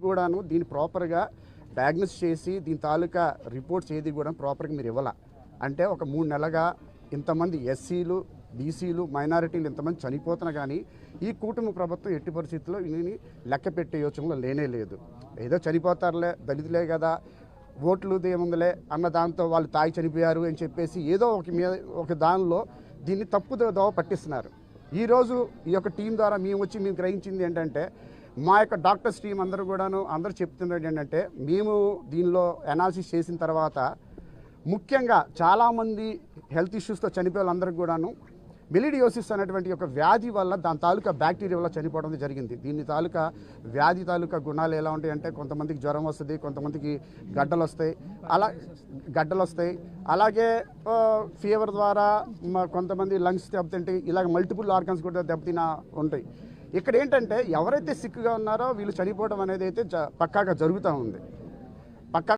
కూడాను దీన్ని ప్రాపర్గా డయాగ్నోస్ చేసి దీని తాలూకా రిపోర్ట్స్ ఏది కూడా ప్రాపర్గా మీరు ఇవ్వాల. అంటే ఒక 3 నెలలుగా ఇంతమంది ఎస్సీలు, బీసీలు, మైనారిటీలు ఇంతమంది చనిపోతున్నా కానీ ఈ కూటమి ప్రభుత్వం ఎట్టి పరిస్థితుల్లో దీన్ని లెక్క పెట్టే యోచనలో లేనే లేదు. ఏదో చనిపోతారులే, దళితులే కదా, ఓట్లు దేముందులే అన్న దాంతో వాళ్ళు తాగి చనిపోయారు అని చెప్పేసి ఏదో ఒక దానిలో దీన్ని తప్పు దోవ పట్టిస్తున్నారు. ఈరోజు ఈ యొక్క టీం ద్వారా మేము గ్రహించింది ఏంటంటే, మా యొక్క డాక్టర్స్ టీం అందరూ చెప్తున్నది ఏంటంటే, మేము దీనిలో అనాలిసిస్ చేసిన తర్వాత ముఖ్యంగా చాలామంది హెల్త్ ఇష్యూస్తో చనిపోయే వాళ్ళందరికీ కూడాను మెలిడియోసిస్ అనేటువంటి ఒక వ్యాధి వల్ల దాని తాలూకా బ్యాక్టీరియా వల్ల చనిపోవడం జరిగింది. దీని తాలూకా వ్యాధి తాలూకా గుణాలు ఎలా ఉంటాయంటే, కొంతమందికి జ్వరం వస్తుంది, కొంతమందికి గడ్డలు వస్తాయి, అలాగే ఫీవర్ ద్వారా కొంతమంది లంగ్స్ దెబ్బతింటాయి, ఇలాగ మల్టిపుల్ ఆర్గన్స్ కూడా దెబ్బతిన ఉంటాయి. ఇక్కడ ఏంటంటే ఎవరైతే సిక్గా ఉన్నారో వీళ్ళు చనిపోవడం అనేది అయితే పక్కాగా జరుగుతూ ఉంది.